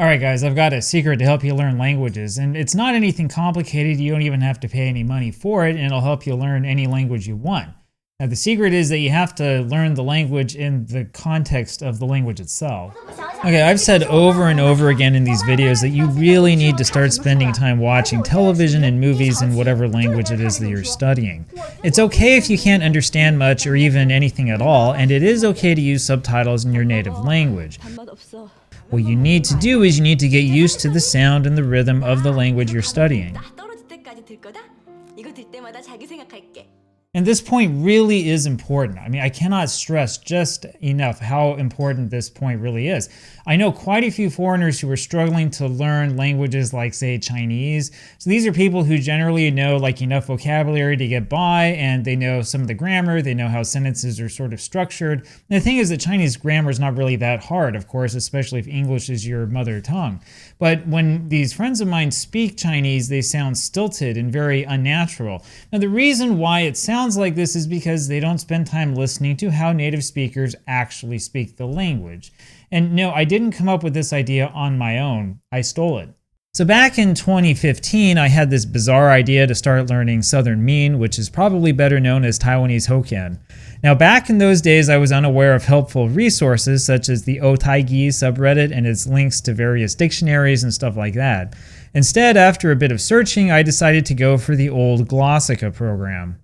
Alright guys, I've got a secret to help you learn languages, and it's not anything complicated. You don't even have to pay any money for it, and it'll help you learn any language you want. Now the secret is that you have to learn the language in the context of the language itself. Okay, I've said over and over again in these videos that you really need to start spending time watching television and movies in whatever language it is that you're studying. It's okay if you can't understand much or even anything at all, and it is okay to use subtitles in your native language. What you need to do is you need to get used to the sound and the rhythm of the language you're studying. And this point really is important. I mean, I cannot stress just enough how important this point really is. I know quite a few foreigners who are struggling to learn languages like, say, Chinese. So these are people who generally know like enough vocabulary to get by, and they know some of the grammar, they know how sentences are sort of structured. And the thing is that Chinese grammar is not really that hard, of course, especially if English is your mother tongue. But when these friends of mine speak Chinese, they sound stilted and very unnatural. Now, the reason why it sounds like this is because they don't spend time listening to how native speakers actually speak the language. And no, I didn't come up with this idea on my own. I stole it. So back in 2015, I had this bizarre idea to start learning Southern Min, which is probably better known as Taiwanese Hokkien. Now back in those days, I was unaware of helpful resources such as the Otaigi subreddit and its links to various dictionaries and stuff like that. Instead, after a bit of searching, I decided to go for the old Glossica program.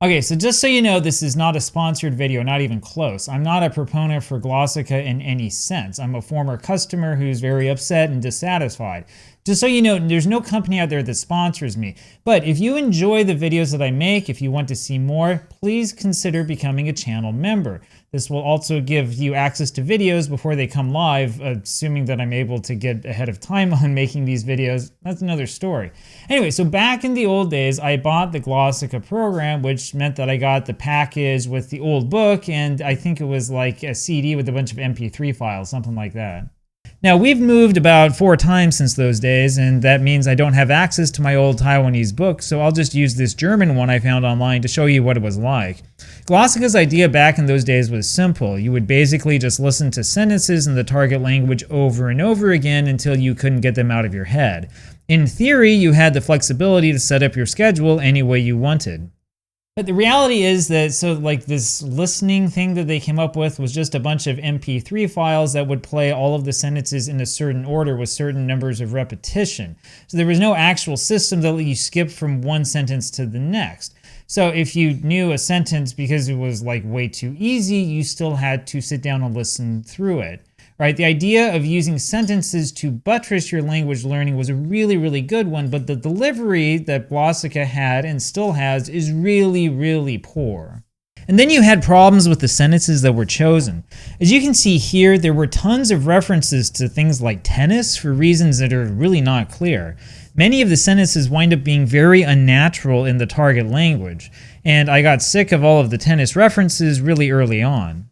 Okay, so just so you know, this is not a sponsored video, not even close. I'm not a proponent for Glossica in any sense. I'm a former customer who's very upset and dissatisfied. Just so you know, there's no company out there that sponsors me. But if you enjoy the videos that I make, if you want to see more, please consider becoming a channel member. This will also give you access to videos before they come live, assuming that I'm able to get ahead of time on making these videos. That's another story. Anyway, so back in the old days, I bought the Glossica program, which meant that I got the package with the old book, and I think it was like a CD with a bunch of MP3 files, something like that. Now, we've moved about 4 times since those days, and that means I don't have access to my old Taiwanese book, so I'll just use this German one I found online to show you what it was like. Glossica's idea back in those days was simple. You would basically just listen to sentences in the target language over and over again until you couldn't get them out of your head. In theory, you had the flexibility to set up your schedule any way you wanted. But the reality is that, so like this listening thing that they came up with was just a bunch of MP3 files that would play all of the sentences in a certain order with certain numbers of repetition. So there was no actual system that let you skip from one sentence to the next. So if you knew a sentence because it was like way too easy, you still had to sit down and listen through it. Right? The idea of using sentences to buttress your language learning was a really, really good one, but the delivery that Glossica had and still has is really, really poor. And then you had problems with the sentences that were chosen. As you can see here, there were tons of references to things like tennis for reasons that are really not clear. Many of the sentences wind up being very unnatural in the target language, and I got sick of all of the tennis references really early on.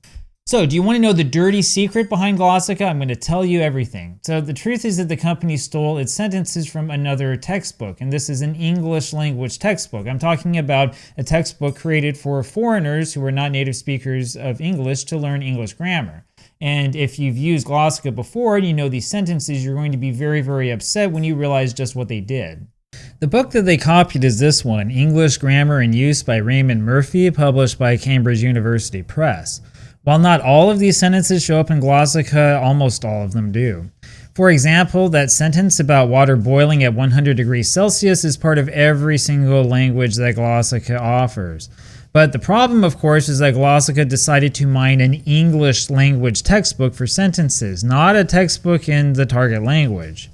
So, do you want to know the dirty secret behind Glossica? I'm going to tell you everything. So, the truth is that the company stole its sentences from another textbook, and this is an English language textbook. I'm talking about a textbook created for foreigners who are not native speakers of English to learn English grammar. And if you've used Glossica before and you know these sentences, you're going to be very, very upset when you realize just what they did. The book that they copied is this one, English Grammar in Use by Raymond Murphy, published by Cambridge University Press. While not all of these sentences show up in Glossica, almost all of them do. For example, that sentence about water boiling at 100 degrees Celsius is part of every single language that Glossica offers. But the problem, of course, is that Glossica decided to mine an English language textbook for sentences, not a textbook in the target language.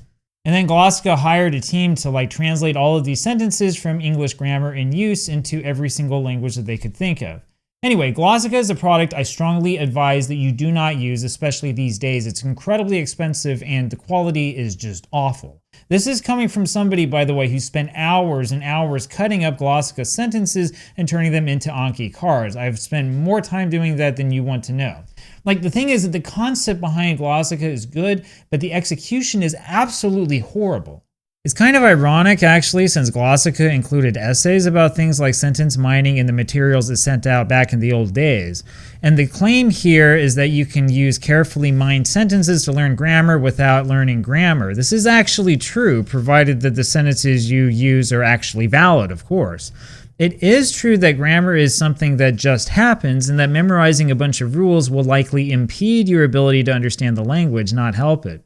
And then Glossica hired a team to translate all of these sentences from English grammar in use into every single language that they could think of. Anyway, Glossica is a product I strongly advise that you do not use, especially these days. It's incredibly expensive and the quality is just awful. This is coming from somebody, by the way, who spent hours and hours cutting up Glossica sentences and turning them into Anki cards. I've spent more time doing that than you want to know. The thing is that the concept behind Glossica is good, but the execution is absolutely horrible. It's kind of ironic, actually, since Glossica included essays about things like sentence mining in the materials it sent out back in the old days. And the claim here is that you can use carefully mined sentences to learn grammar without learning grammar. This is actually true, provided that the sentences you use are actually valid, of course. It is true that grammar is something that just happens, and that memorizing a bunch of rules will likely impede your ability to understand the language, not help it.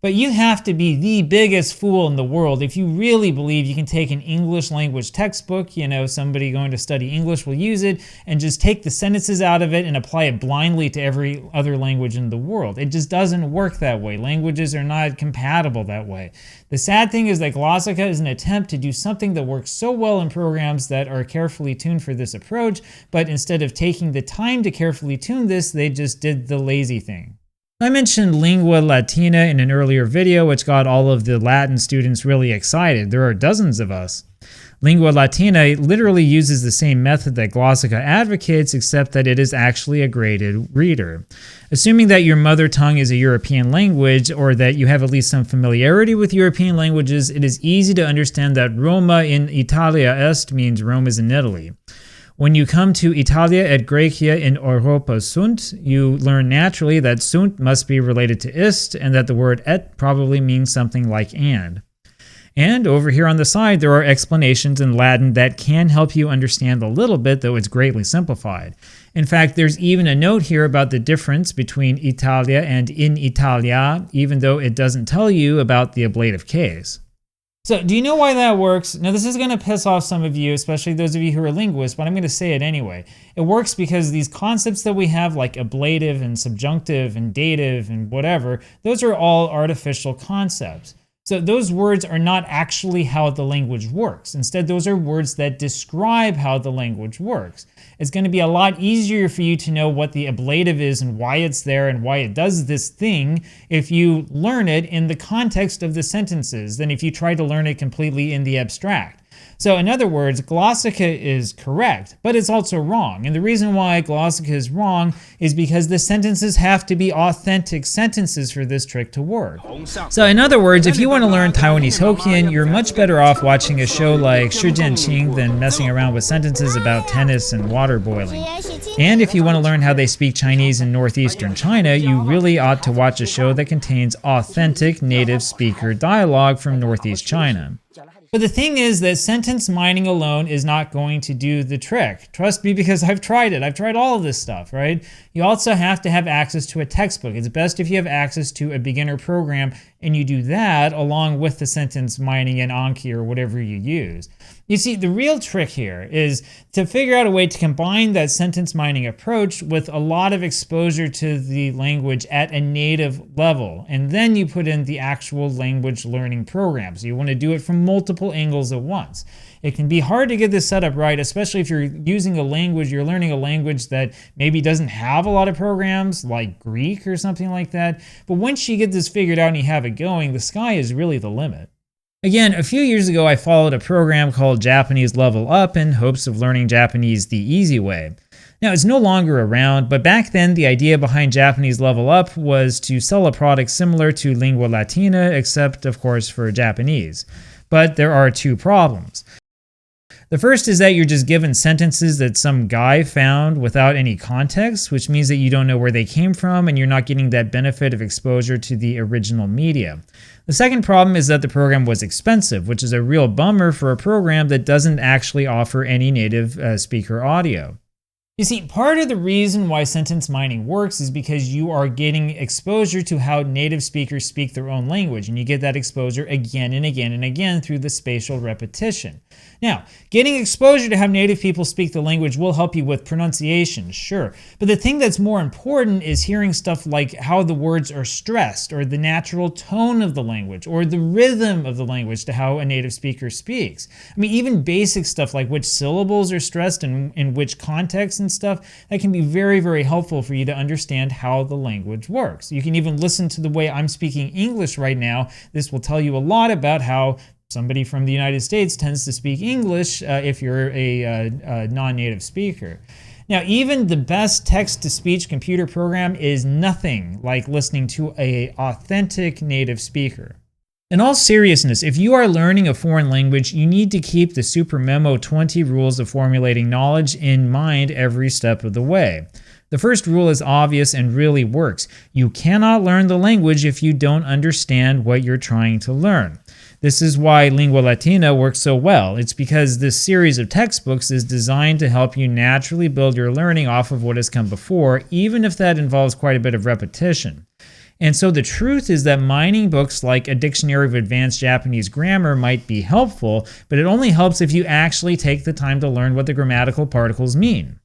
But you have to be the biggest fool in the world if you really believe you can take an English language textbook, somebody going to study English will use it, and just take the sentences out of it and apply it blindly to every other language in the world. It just doesn't work that way. Languages are not compatible that way. The sad thing is that Glossica is an attempt to do something that works so well in programs that are carefully tuned for this approach, but instead of taking the time to carefully tune this, they just did the lazy thing. I mentioned lingua latina in an earlier video, which got all of the Latin students really excited. There are dozens of us. Lingua latina literally uses the same method that Glossica advocates, except that it is actually a graded reader. Assuming that your mother tongue is a European language, or that you have at least some familiarity with European languages, it is easy to understand that Roma in Italia est means Rome is in Italy. When you come to Italia et Graecia in Europa sunt, you learn naturally that sunt must be related to ist, and that the word et probably means something like and. And over here on the side, there are explanations in Latin that can help you understand a little bit, though it's greatly simplified. In fact, there's even a note here about the difference between Italia and in Italia, even though it doesn't tell you about the ablative case. So, do you know why that works? Now, this is going to piss off some of you, especially those of you who are linguists, but I'm going to say it anyway. It works because these concepts that we have, like ablative and subjunctive and dative and whatever, those are all artificial concepts. So those words are not actually how the language works. Instead, those are words that describe how the language works. It's going to be a lot easier for you to know what the ablative is and why it's there and why it does this thing if you learn it in the context of the sentences than if you try to learn it completely in the abstract. So in other words, Glossica is correct, but it's also wrong. And the reason why Glossica is wrong is because the sentences have to be authentic sentences for this trick to work. So in other words, if you want to learn Taiwanese Hokkien, you're much better off watching a show like Shi Jianqing than messing around with sentences about tennis and water boiling. And if you want to learn how they speak Chinese in northeastern China, you really ought to watch a show that contains authentic native speaker dialogue from northeast China. But the thing is that sentence mining alone is not going to do the trick. Trust me, because I've tried it. I've tried all of this stuff, right? You also have to have access to a textbook. It's best if you have access to a beginner program and you do that along with the sentence mining in Anki or whatever you use. You see, the real trick here is to figure out a way to combine that sentence mining approach with a lot of exposure to the language at a native level. And then you put in the actual language learning program. So you want to do it from multiple angles at once. It can be hard to get this set up right, especially if you're using a language, you're learning a language that maybe doesn't have a lot of programs, like Greek or something like that. But once you get this figured out and you have it going, the sky is really the limit. Again, a few years ago, I followed a program called Japanese Level Up in hopes of learning Japanese the easy way. Now, it's no longer around, but back then, the idea behind Japanese Level Up was to sell a product similar to Lingua Latina, except, of course, for Japanese. But there are two problems. The first is that you're just given sentences that some guy found without any context, which means that you don't know where they came from and you're not getting that benefit of exposure to the original media. The second problem is that the program was expensive, which is a real bummer for a program that doesn't actually offer any native speaker audio. You see, part of the reason why sentence mining works is because you are getting exposure to how native speakers speak their own language, and you get that exposure again and again and again through the spatial repetition. Now, getting exposure to how native people speak the language will help you with pronunciation, sure, but the thing that's more important is hearing stuff like how the words are stressed, or the natural tone of the language, or the rhythm of the language to how a native speaker speaks. I mean, even basic stuff like which syllables are stressed and in which context and stuff, that can be very, very helpful for you to understand how the language works. You can even listen to the way I'm speaking English right now. This will tell you a lot about how somebody from the United States tends to speak English if you're a non-native speaker. Now, even the best text-to-speech computer program is nothing like listening to an authentic native speaker. In all seriousness, if you are learning a foreign language, you need to keep the Super Memo 20 rules of formulating knowledge in mind every step of the way. The first rule is obvious and really works. You cannot learn the language if you don't understand what you're trying to learn. This is why Lingua Latina works so well. It's because this series of textbooks is designed to help you naturally build your learning off of what has come before, even if that involves quite a bit of repetition. And so the truth is that mining books like A Dictionary of Advanced Japanese Grammar might be helpful, but it only helps if you actually take the time to learn what the grammatical particles mean.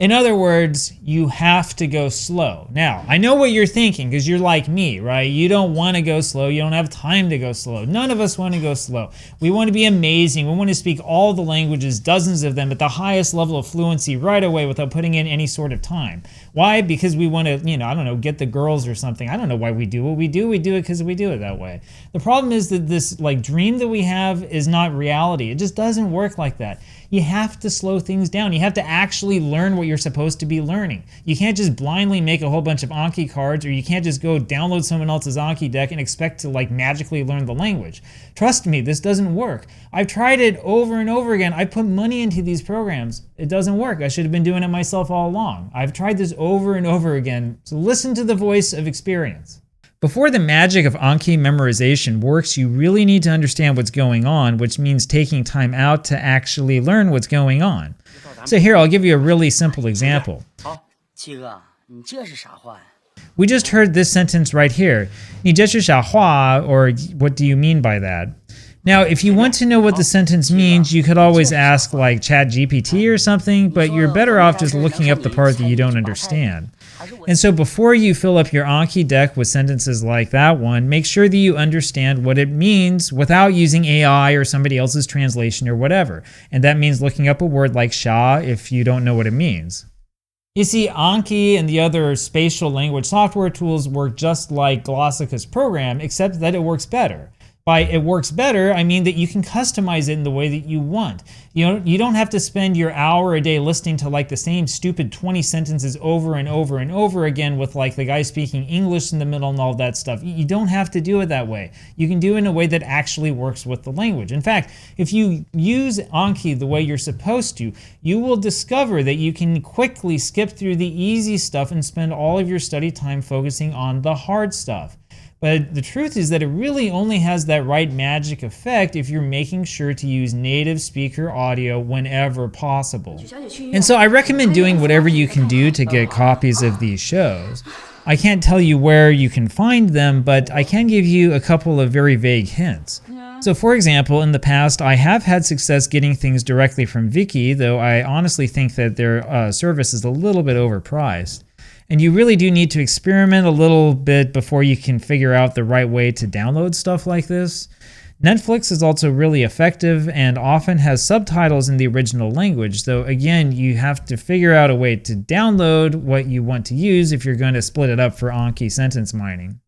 In other words, you have to go slow. Now, I know what you're thinking because you're like me, right? You don't want to go slow. You don't have time to go slow. None of us want to go slow. We want to be amazing. We want to speak all the languages, dozens of them, at the highest level of fluency right away without putting in any sort of time. Why? Because we want to, get the girls or something. I don't know why we do what we do. We do it because we do it that way. The problem is that this dream that we have is not reality. It just doesn't work like that. You have to slow things down. You have to actually learn what you're supposed to be learning. You can't just blindly make a whole bunch of Anki cards, or you can't just go download someone else's Anki deck and expect to magically learn the language. Trust me, this doesn't work. I've tried it over and over again. I put money into these programs. It doesn't work. I should have been doing it myself all along. I've tried this over and over again. So listen to the voice of experience. Before the magic of Anki memorization works, you really need to understand what's going on, which means taking time out to actually learn what's going on. So here, I'll give you a really simple example. We just heard this sentence right here. 你这是傻话, or what do you mean by that? Now, if you want to know what the sentence means, you could always ask ChatGPT or something, but you're better off just looking up the part that you don't understand. And so before you fill up your Anki deck with sentences like that one, make sure that you understand what it means without using AI or somebody else's translation or whatever. And that means looking up a word like sha if you don't know what it means. You see, Anki and the other spatial language software tools work just like Glossica's program, except that it works better. By it works better, I mean that you can customize it in the way that you want. You don't have to spend your hour a day listening to the same stupid 20 sentences over and over and over again with the guy speaking English in the middle and all that stuff. You don't have to do it that way. You can do it in a way that actually works with the language. In fact, if you use Anki the way you're supposed to, you will discover that you can quickly skip through the easy stuff and spend all of your study time focusing on the hard stuff. But the truth is that it really only has that right magic effect if you're making sure to use native speaker audio whenever possible. And so I recommend doing whatever you can do to get copies of these shows. I can't tell you where you can find them, but I can give you a couple of very vague hints. So for example, in the past, I have had success getting things directly from Viki, though I honestly think that their service is a little bit overpriced. And you really do need to experiment a little bit before you can figure out the right way to download stuff like this. Netflix is also really effective and often has subtitles in the original language, though again, you have to figure out a way to download what you want to use if you're going to split it up for Anki sentence mining.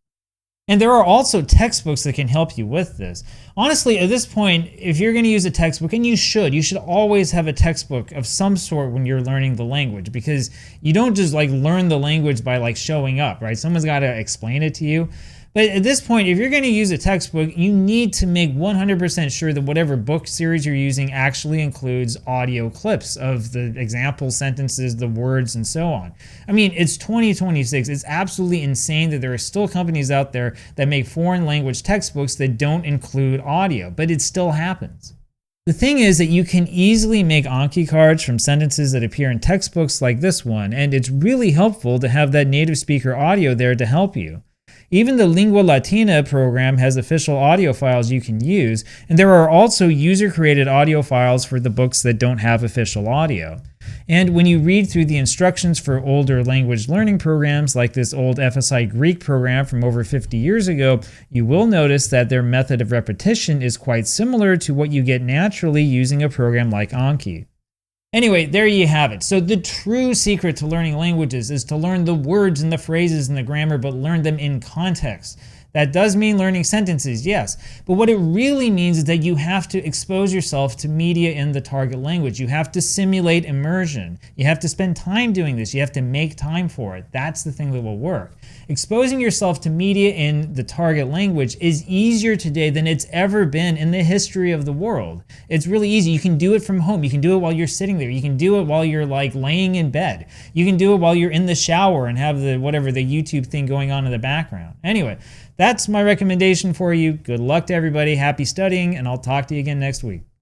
And there are also textbooks that can help you with this. Honestly, at this point, if you're going to use a textbook, and you should always have a textbook of some sort when you're learning the language, because you don't just learn the language by showing up, right? Someone's got to explain it to you. But at this point, if you're going to use a textbook, you need to make 100% sure that whatever book series you're using actually includes audio clips of the example sentences, the words, and so on. I mean, it's 2026. It's absolutely insane that there are still companies out there that make foreign language textbooks that don't include audio, but it still happens. The thing is that you can easily make Anki cards from sentences that appear in textbooks like this one, and it's really helpful to have that native speaker audio there to help you. Even the Lingua Latina program has official audio files you can use, and there are also user-created audio files for the books that don't have official audio. And when you read through the instructions for older language learning programs like this old FSI Greek program from over 50 years ago, you will notice that their method of repetition is quite similar to what you get naturally using a program like Anki. Anyway, there you have it. So the true secret to learning languages is to learn the words and the phrases and the grammar, but learn them in context. That does mean learning sentences, yes. But what it really means is that you have to expose yourself to media in the target language. You have to simulate immersion. You have to spend time doing this. You have to make time for it. That's the thing that will work. Exposing yourself to media in the target language is easier today than it's ever been in the history of the world. It's really easy. You can do it from home. You can do it while you're sitting there. You can do it while you're like laying in bed. You can do it while you're in the shower and have the whatever the YouTube thing going on in the background. Anyway, that's my recommendation for you. Good luck to everybody. Happy studying, and I'll talk to you again next week.